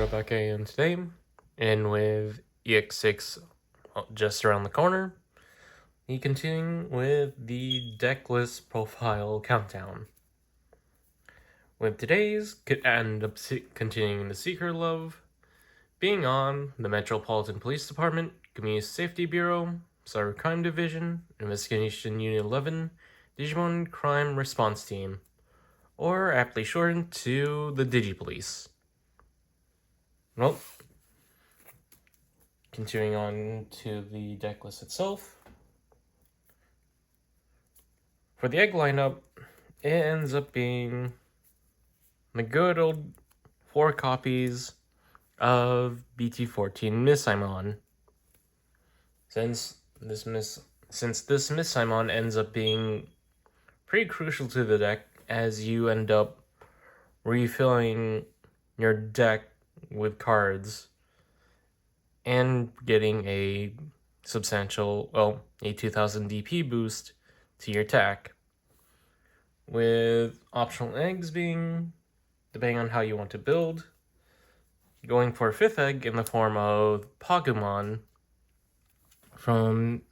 Commandro back again today, and with EX6 just around the corner, we continuing with the deck list profile countdown. With today's could end up continuing the Secret Love, being on the Metropolitan Police Department, Community Safety Bureau, Cyber Crime Division, Investigation Unit 11, Digimon Crime Response Team, or aptly shortened to the DigiPolice. Well, continuing on to the deck list itself. For the egg lineup, it ends up being the good old 4 copies of BT14 Miss Simon. Since this Miss Simon ends up being pretty crucial to the deck, as you end up refilling your deck with cards and getting a substantial, a 2000 DP boost to your attack, with optional eggs being, depending on how you want to build, going for a 5th egg in the form of Pokemon from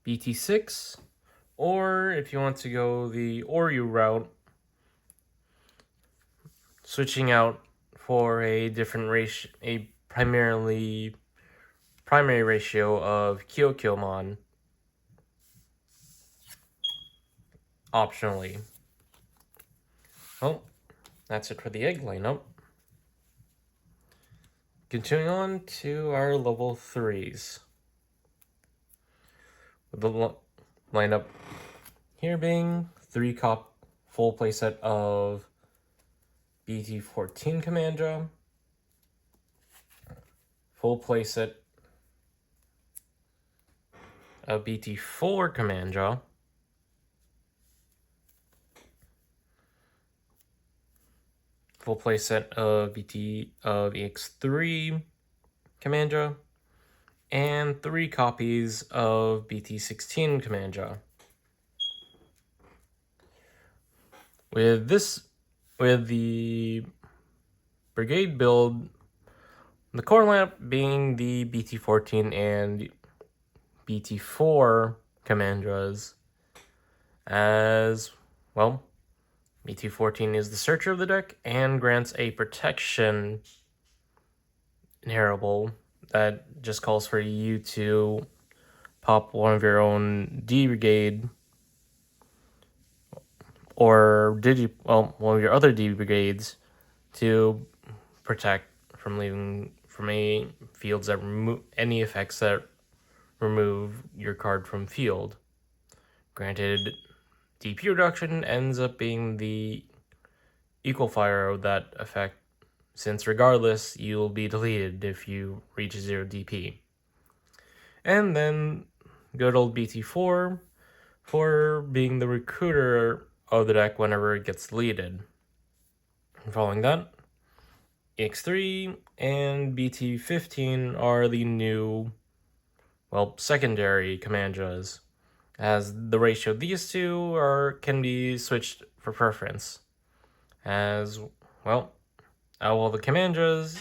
BT6, or if you want to go the Oreo route, switching out for a different ratio, a primary ratio of Kyokyoumon optionally. Well, that's it for the egg lineup. Continuing on to our level 3s. With the lineup here being 3 full playset of BT14 Commandra, full playset of BT4 Commandra, full playset of EX3 Commandra, and 3 copies of BT16 Commandra. With the brigade build, the core lineup being the BT14 and BT4 Commandras, as well, BT14 is the searcher of the deck and grants a protection inheritable that just calls for you to pop one of your own D Brigade or one of your other D Brigades to protect from leaving from any fields that remove any effects that remove your card from field. Granted, DP reduction ends up being the equal fire of that effect, since regardless, you'll be deleted if you reach 0 DP. And then good old BT4 for being the recruiter of the deck whenever it gets deleted. Following that, EX3 and BT15 are the new, secondary Commandras, as the ratio of these two can be switched for preference. As well, the Commandras,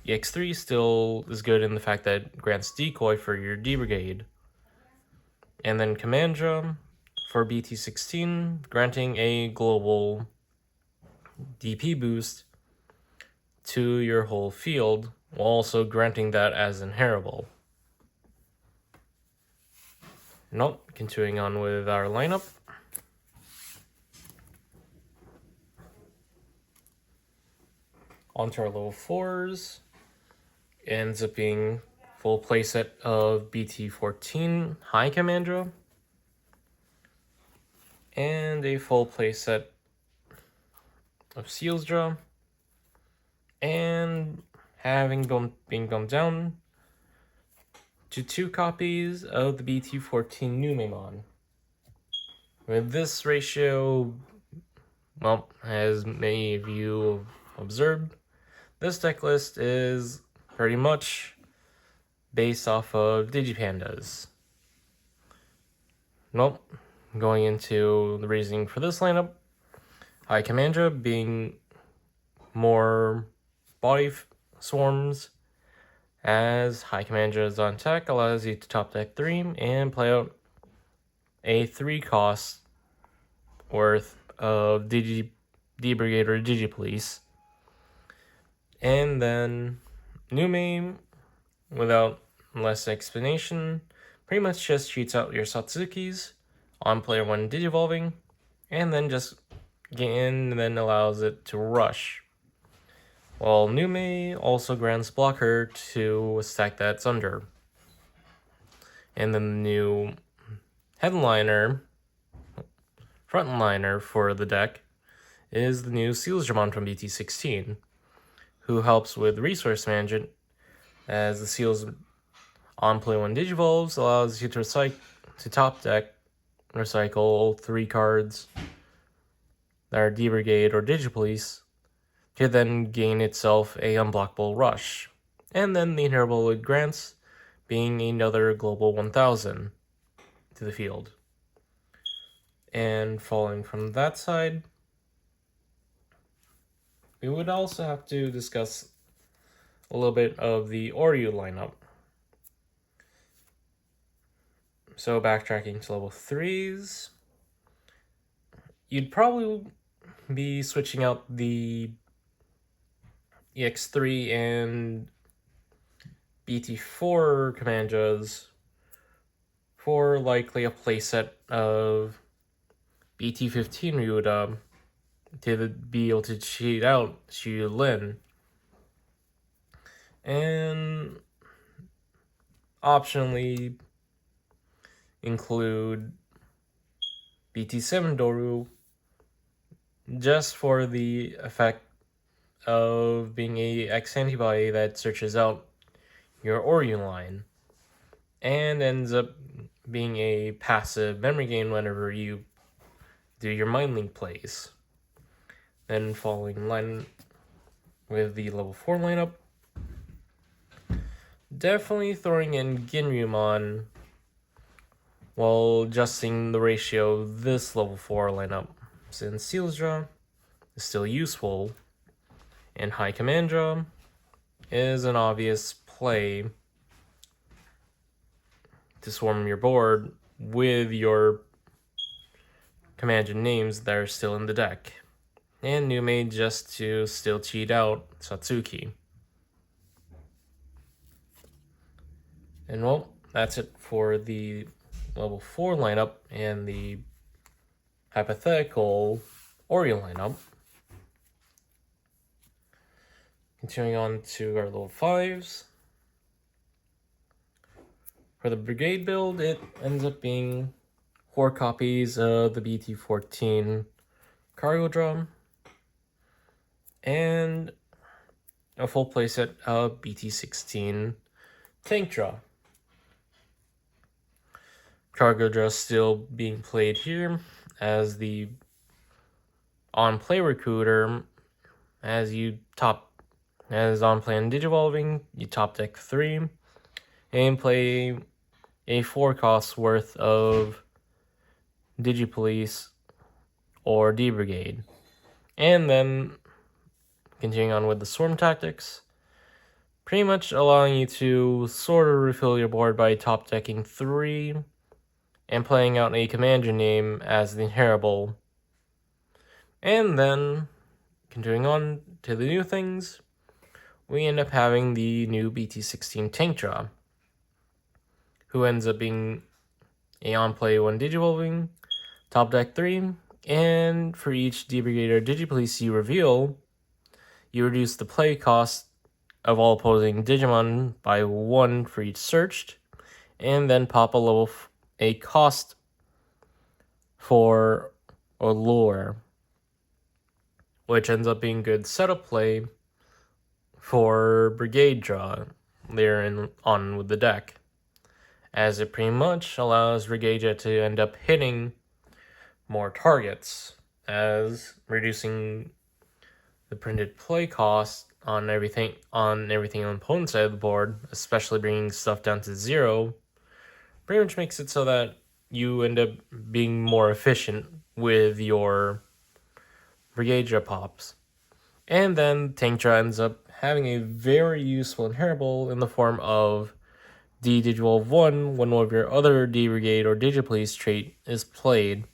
EX3 still is good in the fact that it grants decoy for your D Brigade. And then Commandra for BT16, granting a global DP boost to your whole field, while also granting that as inheritable. Continuing on with our lineup. Onto our level 4s. Ends up being full playset of BT14 High Commandra, and a full playset of Sealsdra, and being bumped down to 2 copies of the BT14 Numemon. With this ratio, as many of you have observed, this deck list is pretty much based off of Digipandas. Going into the reasoning for this lineup, High Commandra being more body swarms, as High Commander is on deck, allows you to top deck 3 and play out a 3 cost worth of D Brigade or DigiPolice. And then new main, without less explanation, pretty much just cheats out your Satsukis on player 1 Digivolving, and then just get in and then allows it to rush. While Nume also grants blocker to stack that's under. And then the new headliner, frontliner for the deck is the new Sealsdramon from BT16, who helps with resource management, as the Seals on play 1 Digivolves allows you to top deck, recycle 3 cards that are D Brigade or Digipolice to then gain itself a unblockable rush. And then the inheritable it grants being another global 1000 to the field. And following from that side, we would also have to discuss a little bit of the Oryu lineup. So backtracking to level 3s, you'd probably be switching out the EX3 and BT4 Commandras for likely a playset of BT15 Ryuda to be able to cheat out Xu Lin. And optionally include BT7 Doru just for the effect of being a X antibody that searches out your Oryu line and ends up being a passive memory gain whenever you do your Mind Link plays. Then following in line with the level 4 lineup, definitely throwing in Ginryumon while adjusting the ratio of this level 4 lineup, since Sealsdra is still useful and High Commandra is an obvious play to swarm your board with your Commandra names that are still in the deck. And Nume just to still cheat out Satsuki. And well, that's it for the level 4 lineup and the hypothetical Oreo lineup. Continuing on to our level 5s. For the Brigade build, it ends up being 4 copies of the BT14 Cargo Drum and a full playset of BT16 Tank Draw. Cargo Draw still being played here as the on-play recruiter, as on play and Digivolving, you top deck 3 and play a 4 cost worth of Digipolice or D Brigade. And then continuing on with the Swarm tactics, pretty much allowing you to sort of refill your board by top decking 3 and playing out a commander name as the inheritable. And then continuing on to the new things, we end up having the new BT16 Tank Draw, who ends up being a on-play 1 Digivolving, top deck 3, and for each D Brigade or Digipolice you reveal, you reduce the play cost of all opposing Digimon by 1 for each searched, and then pop a cost for a lure, which ends up being good setup play for Brigade draw later on with the deck, as it pretty much allows Brigade to end up hitting more targets, as reducing the printed play cost on everything on the opponent's side of the board, especially bringing stuff down to 0, pretty much makes it so that you end up being more efficient with your Brigade pops. And then Tanktra ends up having a very useful inheritable in the form of D-Digivolve 1 when one of your other D-Brigade or DigiPolice trait is played.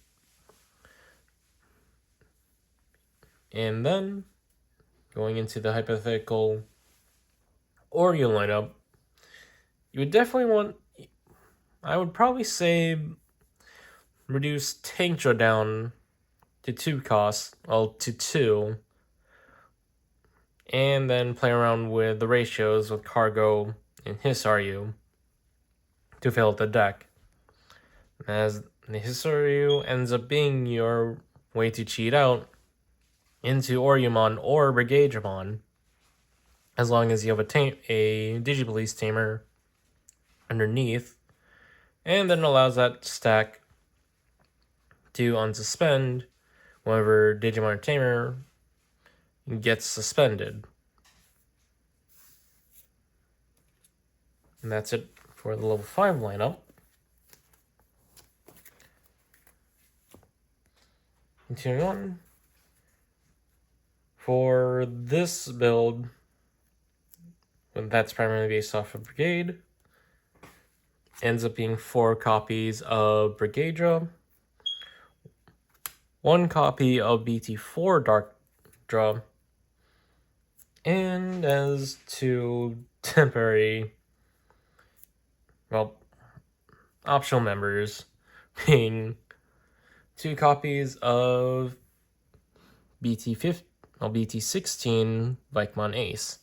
And then, going into the hypothetical Oreo lineup, you would definitely want, I would probably say, reduce Tanktra down to 2 costs, well, to 2, and then play around with the ratios with Cargo and Hisaru to fill out the deck, as the Hisaru ends up being your way to cheat out into Oryumon or Brigadramon, as long as you have a Digipolice Tamer underneath, and then allows that stack to unsuspend whenever Digimon Tamer gets suspended. And that's it for the level 5 lineup. Continuing on. For this build, that's primarily based off of Brigade, ends up being 4 copies of Brigadra, 1 copy of BT4 Darkdra, and as 2 temporary, well, optional members, being 2 copies of BT16 Vikemon Ace.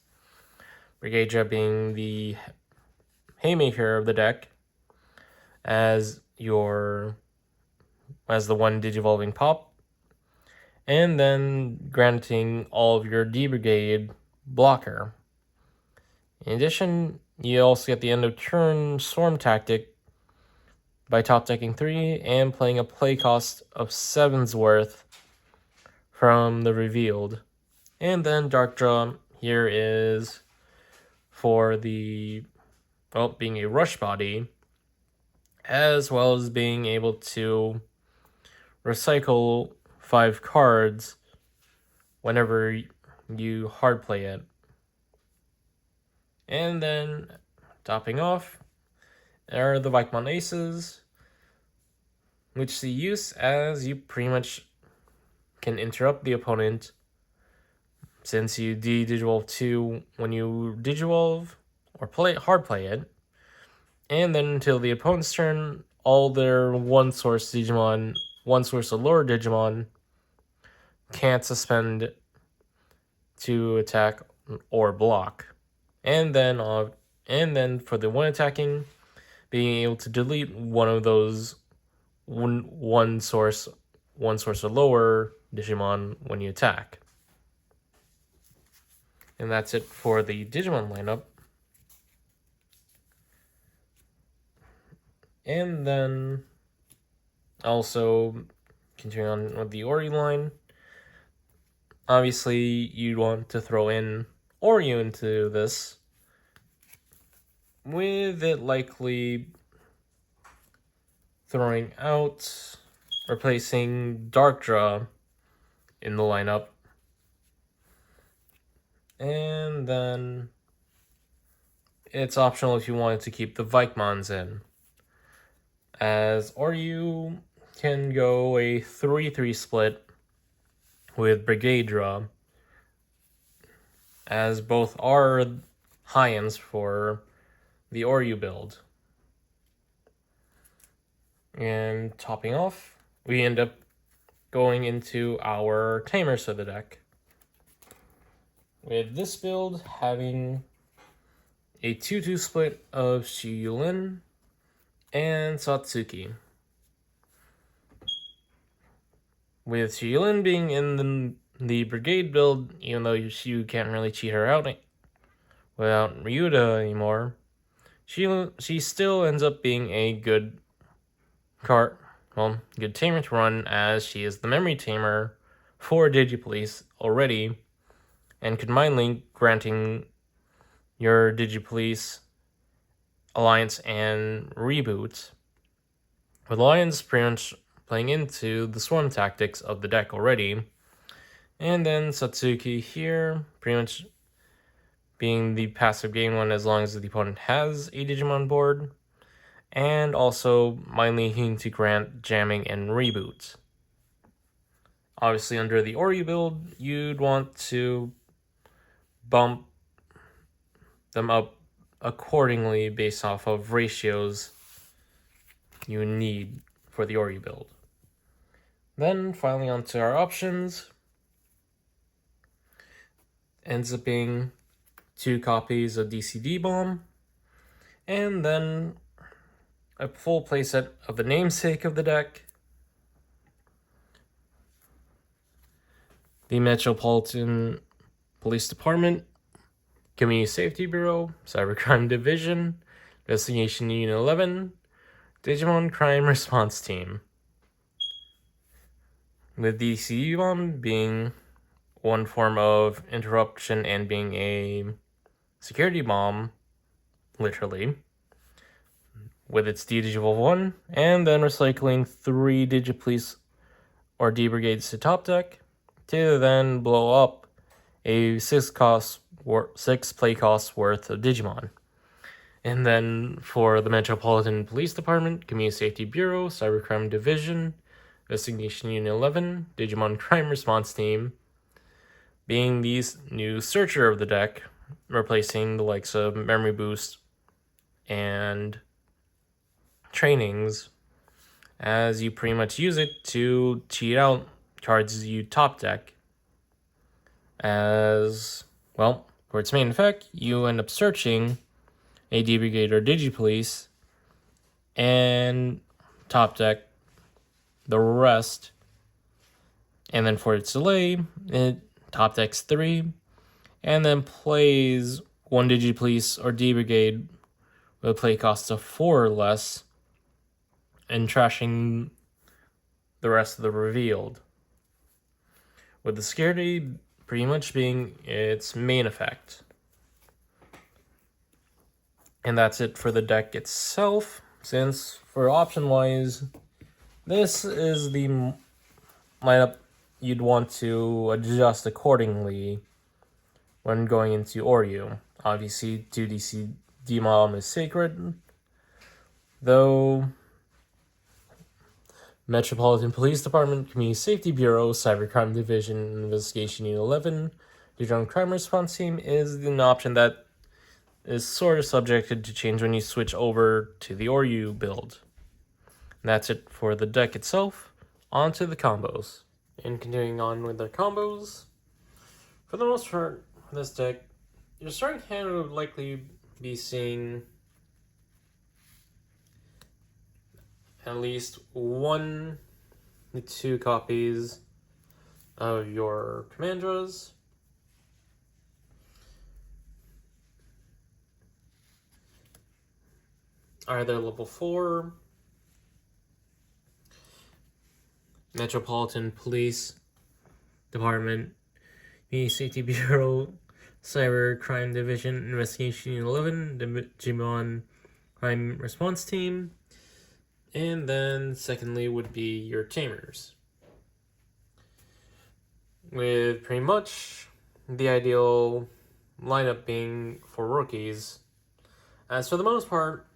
Brigadra being the haymaker of the deck as the one Digivolving Pop, and then granting all of your D-Brigade blocker. In addition, you also get the end of turn Swarm Tactic by top decking 3 and playing a play cost of 7's worth from the revealed. And then Darkdra here is for the, well, being a rush body, as well as being able to recycle 5 cards whenever you hard play it. And then, topping off, are the Vikemon Aces, which see use as you pretty much can interrupt the opponent since you Digivolve 2 when you Digivolve or hard play it, and then until the opponent's turn, all their one source or lower Digimon can't suspend to attack or block. And then for the one attacking, being able to delete one of those one source or lower Digimon when you attack. And that's it for the Digimon lineup. And then also continuing on with the Ori line, obviously you'd want to throw in Oreo into this, with it likely throwing out, replacing Darkdra in the lineup. And then it's optional if you wanted to keep the Vikemons in, as Oreo can go a 3-3 split with Brigadra, as both are high-ends for the Oreo build. And topping off, we end up going into our Tamers of the deck, with this build having a 2-2 split of Shiyulin and Satsuki, with Shiyulin being in the Brigade build, even though you can't really cheat her out without Ryuda anymore. She still ends up being a good good tamer to run, as she is the memory tamer for DigiPolice already, and could mind link, granting your DigiPolice Alliance and Reboot, with Alliance pretty much playing into the swarm tactics of the deck already, And then Satsuki here, pretty much being the passive game one as long as the opponent has a Digimon board, and also mildly needing to grant jamming and reboots. Obviously, under the Oryu build, you'd want to bump them up accordingly based off of ratios you need for the Oryu build. Then, finally, onto our options. Ends up being 2 copies of D.C.D bomb, and then a full playset of the namesake of the deck, the Metropolitan Police Department, Community Safety Bureau, Cybercrime Division, Investigation Unit 11, Digimon Crime Response Team. With the C.C.D bomb being one form of interruption and being a security bomb, literally, with its D-Digivolve 1, and then recycling 3 DigiPolice or D brigades to top deck to then blow up a 6 play cost worth of Digimon. And then for the Metropolitan Police Department, Community Safety Bureau, Cybercrime Division, Investigation Unit 11, Digimon Crime Response Team, being the new searcher of the deck, replacing the likes of Memory Boost and Trainings, as you pretty much use it to cheat out cards you top deck. As, well, for its main effect, you end up searching a D Brigade or DigiPolice and top deck the rest. And then for its delay, it top decks 3 and then plays 1 DigiPolice or D Brigade with a play cost of 4 or less and trashing the rest of the revealed. With the security pretty much being its main effect. And that's it for the deck itself, since for option-wise, this is the lineup you'd want to adjust accordingly when going into Oryu. Obviously, 2DC D-Mom is sacred, though Metropolitan Police Department, Community Safety Bureau, Cybercrime Division, Investigation Unit 11, Digimon Crime Response Team is an option that is sort of subjected to change when you switch over to the Oryu build. And that's it for the deck itself. On to the combos. And continuing on with their combos, for the most part, for this deck, your starting hand would likely be seeing at least 1 to 2 copies of your Commandras, either level 4, Metropolitan Police Department, Community Safety Bureau, Cyber Crime Division, Investigation Unit 11, Digimon Crime Response Team, and then secondly would be your Tamers. With pretty much the ideal lineup being for rookies, as for the most part,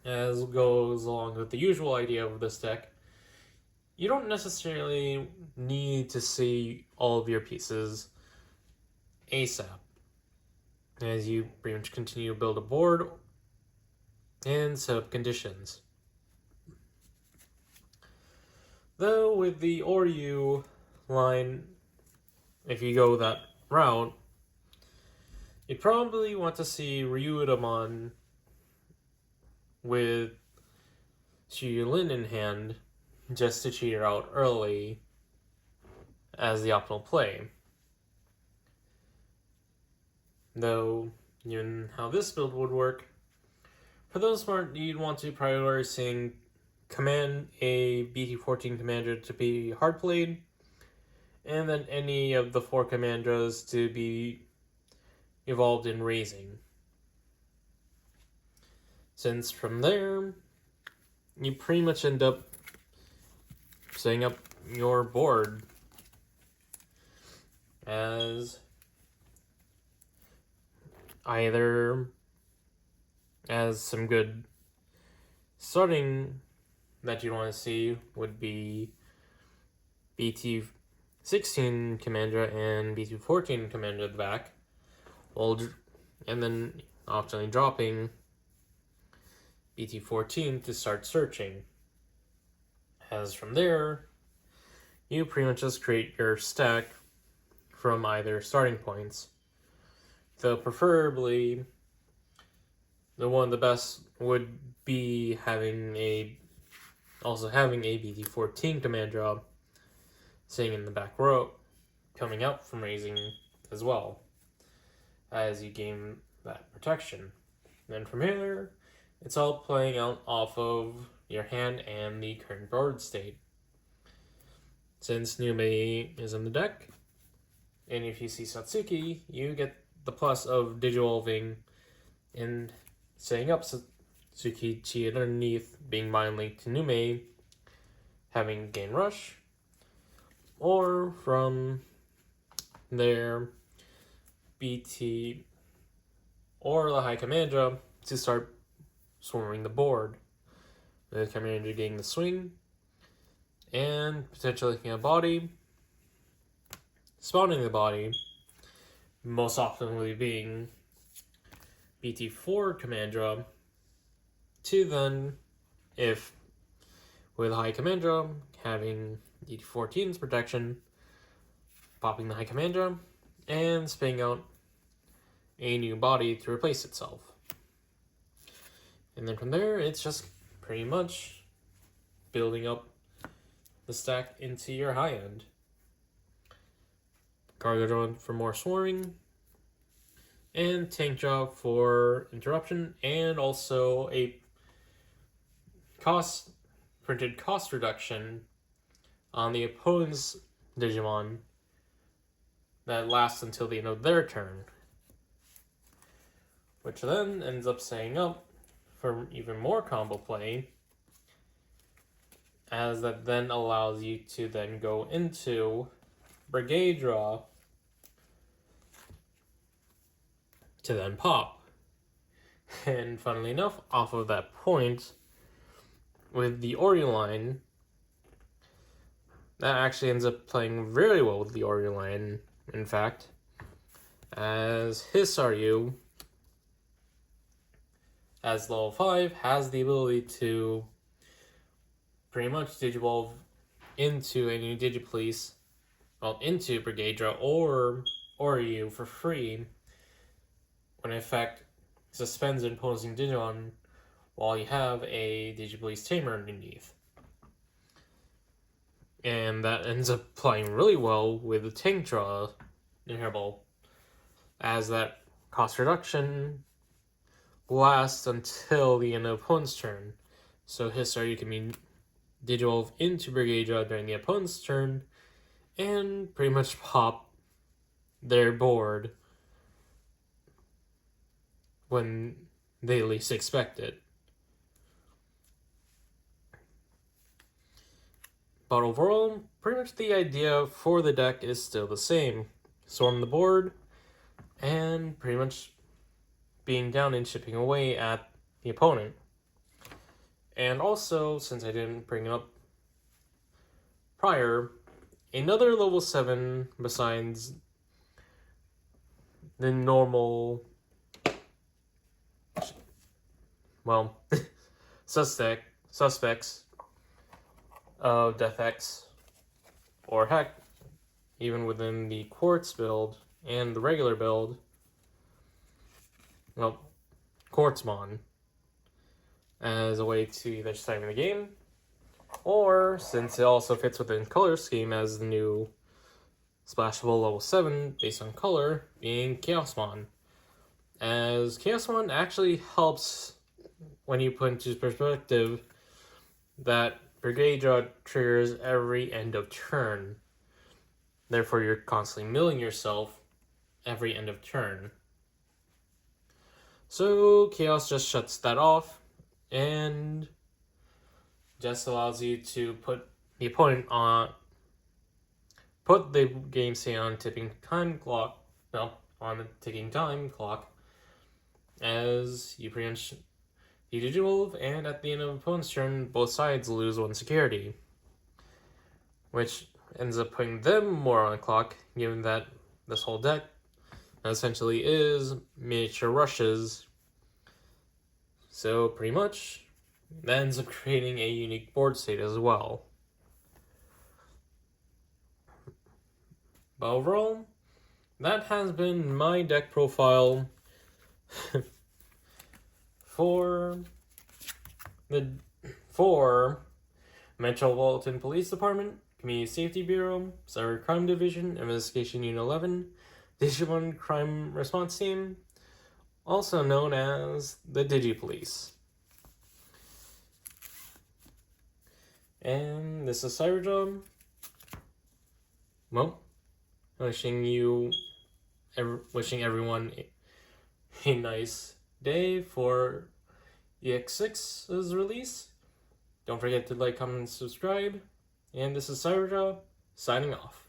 as goes along with the usual idea of this deck, you don't necessarily need to see all of your pieces ASAP, as you pretty much continue to build a board and set up conditions. Though with the Oryu line, if you go that route, you'd probably want to see Ryudomon with Shiyulin in hand, just to cheat her out early as the optimal play. Though, given how this build would work, for those smart, you'd want to prioritize command a BT14 commander to be hard played, and then any of the 4 commanders to be evolved in raising. Since from there, you pretty much end up setting up your board. as either as some good starting that you want to see would be BT16 Commandra and BT14 Commandra at the back, and then optionally dropping BT14 to start searching. As from there, you pretty much just create your stack from either starting points. Though preferably, the best would be having a BT14 command job sitting in the back row, coming out from raising as well, as you gain that protection. Then from here, it's all playing out off of your hand and the current board state. Since Nume is in the deck, and if you see Satsuki, you get the plus of Digivolving and setting up Satsuki underneath, being mind linked to Nume, having gain rush, or from there, BT or the High Commandra to start swarming the board. The Commandra getting the swing, and potentially looking at body, spawning the body, most often being BT4 Commandra, to then, if with High Commandra having BT14's protection, popping the High Commandra, and spinning out a new body to replace itself. And then from there, it's just pretty much building up the stack into your high end. Cargo drone for more swarming, and tank job for interruption, and also a printed cost reduction on the opponent's Digimon that lasts until the end of their turn, which then ends up setting up for even more combo play, as that then allows you to then go into Brigade Draw to then pop. And funnily enough, off of that point, with the Ori line, that actually ends up playing very well with the Ori line, in fact, as Hisaru, as level 5, has the ability to pretty much Digivolve into a new DigiPolice, into Brigade Draw or Oryu for free, when in fact suspends an opposing Digimon while you have a DigiPolice Tamer underneath. And that ends up playing really well with the tank draw inheritable, as that cost reduction lasts until the end of the opponent's turn. So Hisaru can be Digivolve into Brigade Draw during the opponent's turn and pretty much pop their board when they least expect it. But overall, pretty much the idea for the deck is still the same. Swarm the board, and pretty much being down and chipping away at the opponent. And also, since I didn't bring it up prior, another level 7 besides the normal, well, suspects of Death X, or heck, even within the Quartz build and the regular build, well, Quartzmon, as a way to either start the game, or since it also fits within color scheme as the new splashable level 7 based on color, being Chaosmon, as Chaosmon actually helps when you put into perspective that Brigade Draw triggers every end of turn. Therefore, you're constantly milling yourself every end of turn. So Chaos just shuts that off and just allows you to put the opponent put the game state on ticking time clock, on a ticking time clock, as you pretty much you Digivolve, and at the end of the opponent's turn, both sides lose one security, which ends up putting them more on the clock, given that this whole deck essentially is miniature rushes. So pretty much, that ends up creating a unique board state as well. But overall, that has been my deck profile for Metropolitan Police Department, Community Safety Bureau, Cyber Crime Division, Investigation Unit 11, Digimon Crime Response Team, also known as the DigiPolice. And this is Cyberjob. Well, wishing everyone a nice day for EX6's release. Don't forget to like, comment, and subscribe. And this is Cyberjob, signing off.